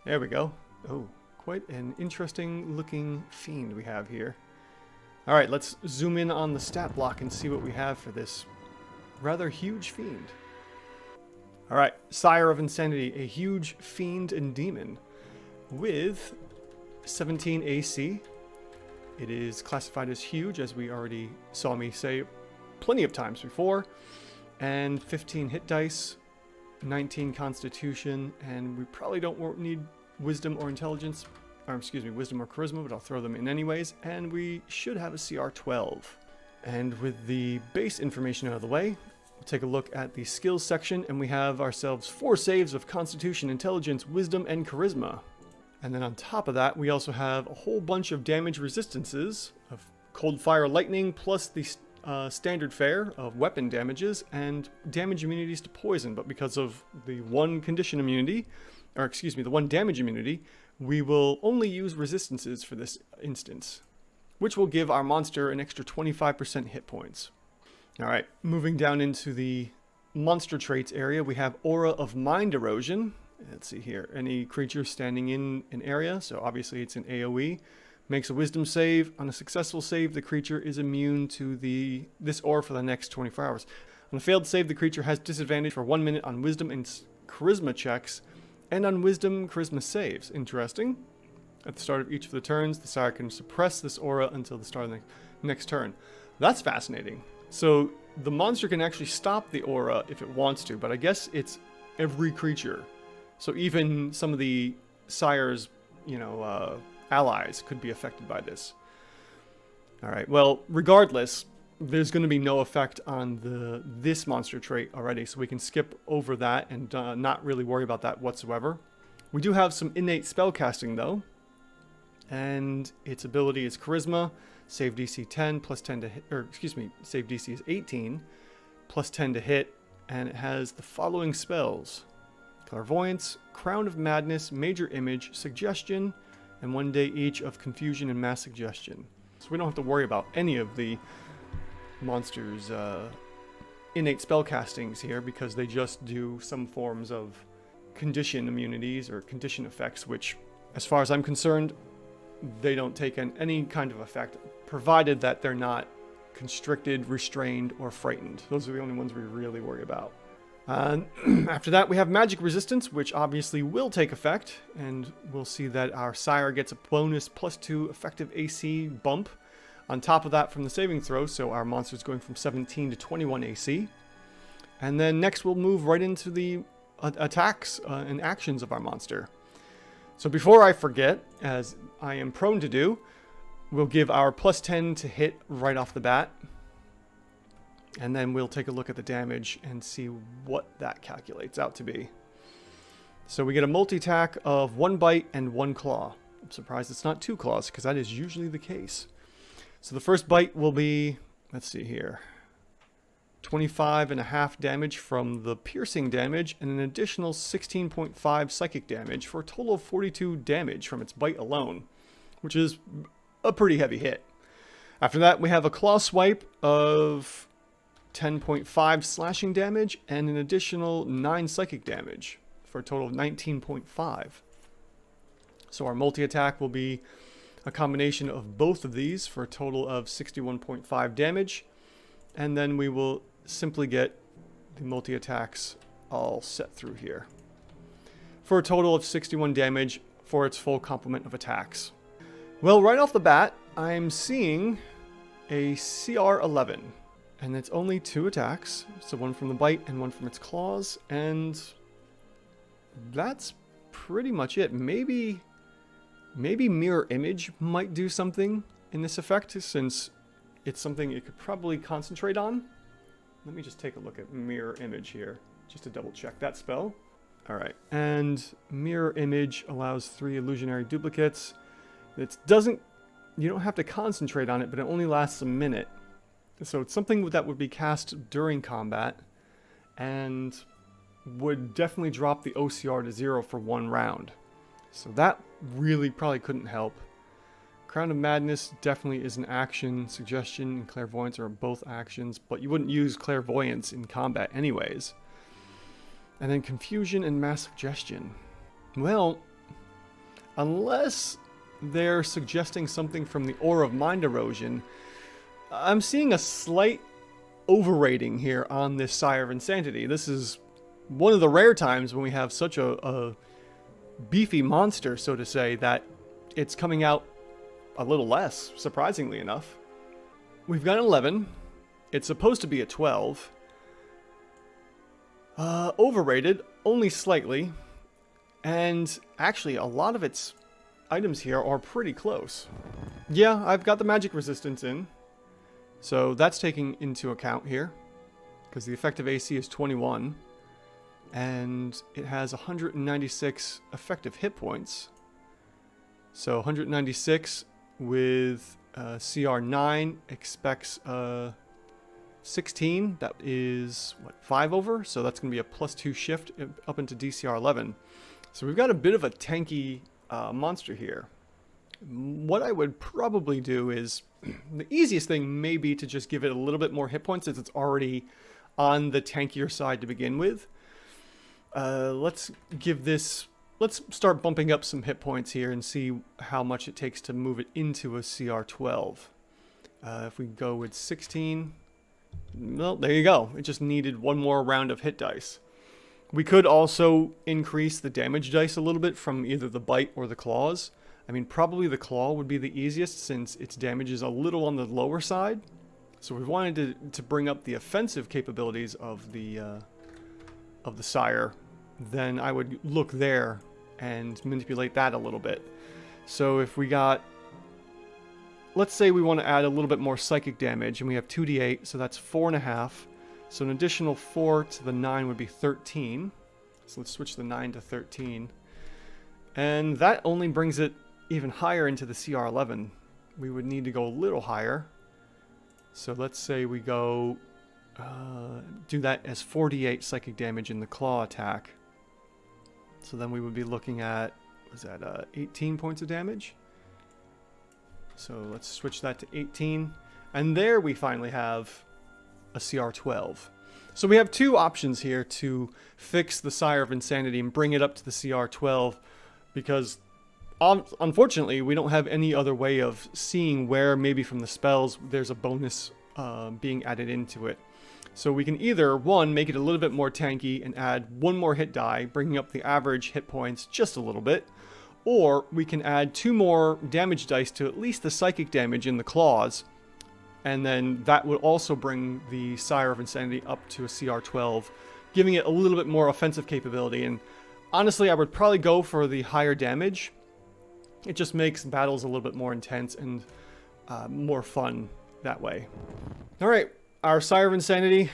There we go. Oh, quite an interesting looking fiend we have here. Alright, let's zoom in on the stat block and see what we have for this rather huge fiend. Alright, Sire of Insanity, a huge fiend and demon with 17 AC. It is classified as huge, as we already saw me say plenty of times before, and 15 hit dice, 19 constitution, and we probably don't need wisdom or intelligence, or excuse me, wisdom or charisma, but I'll throw them in anyways, and we should have a CR 12. And with the base information out of the way, we'll take a look at the skills section, and we have ourselves 4 saves of constitution, intelligence, wisdom, and charisma. And then on top of that, we also have a whole bunch of damage resistances of cold, fire, lightning, plus the standard fare of weapon damages and damage immunities to poison. But because of the one condition immunity, or excuse me, the one damage immunity, we will only use resistances for this instance, which will give our monster an extra 25% hit points. Alright, moving down into the monster traits area, we have Aura of Mind Erosion. Let's see here. Any creature standing in an area, so obviously it's an AoE, makes a wisdom save. On a successful save, the creature is immune to this aura for the next 24 hours. On a failed save, the creature has disadvantage for 1 minute on wisdom and charisma checks, and on wisdom charisma saves. Interesting. At the start of each of the turns, the Sire can suppress this aura until the start of the next turn. That's fascinating. So the monster can actually stop the aura if it wants to, but I guess it's every creature. So even some of the Sire's, allies could be affected by this. Alright, well, regardless, there's going to be no effect on this monster trait already, so we can skip over that and not really worry about that whatsoever. We do have some innate spellcasting, though, and its ability is Charisma, save DC 10, plus 10 to hit, or excuse me, save DC is 18, plus 10 to hit, and it has the following spells: Clairvoyance, Crown of Madness, Major Image, Suggestion, and 1 day each of Confusion and Mass Suggestion. So we don't have to worry about any of the monster's innate spellcastings here, because they just do some forms of condition immunities or condition effects, which, as far as I'm concerned, they don't take any kind of effect, provided that they're not constricted, restrained, or frightened. Those are the only ones we really worry about. After that, we have magic resistance, which obviously will take effect, and we'll see that our Sire gets a bonus +2 effective AC bump on top of that from the saving throw, so our monster's going from 17 to 21 AC. And then next we'll move right into the attacks and actions of our monster. So before I forget, as I am prone to do, we'll give our +10 to hit right off the bat. And then we'll take a look at the damage and see what that calculates out to be. So we get a multi-attack of 1 bite and 1 claw. I'm surprised it's not 2 claws, because that is usually the case. So the first bite will be, let's see here, 25.5 damage from the piercing damage, and an additional 16.5 psychic damage, for a total of 42 damage from its bite alone, which is a pretty heavy hit. After that, we have a claw swipe of 10.5 slashing damage and an additional 9 psychic damage, for a total of 19.5. So our multi-attack will be a combination of both of these for a total of 61.5 damage, and then we will simply get the multi-attacks all set through here for a total of 61 damage for its full complement of attacks. Well, right off the bat, I'm seeing a CR 11. And it's only 2 attacks, so 1 from the bite and 1 from its claws, and that's pretty much it. Maybe Mirror Image might do something in this effect, since it's something it could probably concentrate on. Let me just take a look at Mirror Image here, just to double check that spell. Alright, and Mirror Image allows 3 illusionary duplicates. You don't have to concentrate on it, but it only lasts a minute. So it's something that would be cast during combat, and would definitely drop the OCR to 0 for 1 round. So that really probably couldn't help. Crown of Madness definitely is an action. Suggestion and Clairvoyance are both actions, but you wouldn't use Clairvoyance in combat anyways. And then Confusion and Mass Suggestion. Well, unless they're suggesting something from the Aura of Mind Erosion, I'm seeing a slight overrating here on this Sire of Insanity. This is one of the rare times when we have such a beefy monster, so to say, that it's coming out a little less, surprisingly enough. We've got an 11. It's supposed to be a 12. Overrated, only slightly. And actually, a lot of its items here are pretty close. Yeah, I've got the magic resistance in. So that's taking into account here. Because the effective AC is 21. And it has 196 effective hit points. So 196 with CR 9 expects 16. That is, what, 5 over? So that's going to be a +2 shift up into DCR 11. So we've got a bit of a tanky monster here. What I would probably do is, the easiest thing may be to just give it a little bit more hit points since it's already on the tankier side to begin with. Let's start bumping up some hit points here and see how much it takes to move it into a CR 12. If we go with 16, well, there you go. It just needed one more round of hit dice. We could also increase the damage dice a little bit from either the bite or the claws. I mean, probably the claw would be the easiest since its damage is a little on the lower side. So if we wanted to bring up the offensive capabilities of the Sire, then I would look there and manipulate that a little bit. So if we got, let's say we want to add a little bit more psychic damage, and we have 2d8, so that's 4.5. So an additional 4 to the 9 would be 13. So let's switch the 9 to 13. And that only brings it even higher into the CR 11. We would need to go a little higher. So let's say we go, do that as 48 psychic damage in the claw attack. So then we would be looking at, was that 18 points of damage? So let's switch that to 18. And there we finally have a CR 12. So we have two options here to fix the Sire of Insanity and bring it up to the CR 12, because unfortunately we don't have any other way of seeing where maybe from the spells there's a bonus being added into it. So we can either, one, make it a little bit more tanky and add one more hit die, bringing up the average hit points just a little bit, or we can add 2 more damage dice to at least the psychic damage in the claws, and then that would also bring the Sire of Insanity up to a CR 12, giving it a little bit more offensive capability. And honestly, I would probably go for the higher damage. It just makes battles a little bit more intense and more fun that way. Alright, our Sire of Insanity,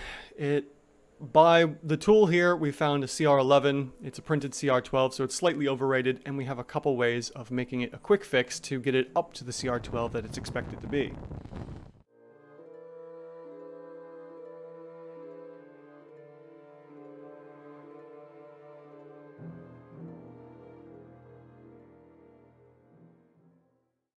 by the tool here, we found a CR 11. It's a printed CR 12, so it's slightly overrated, and we have a couple ways of making it a quick fix to get it up to the CR 12 that it's expected to be.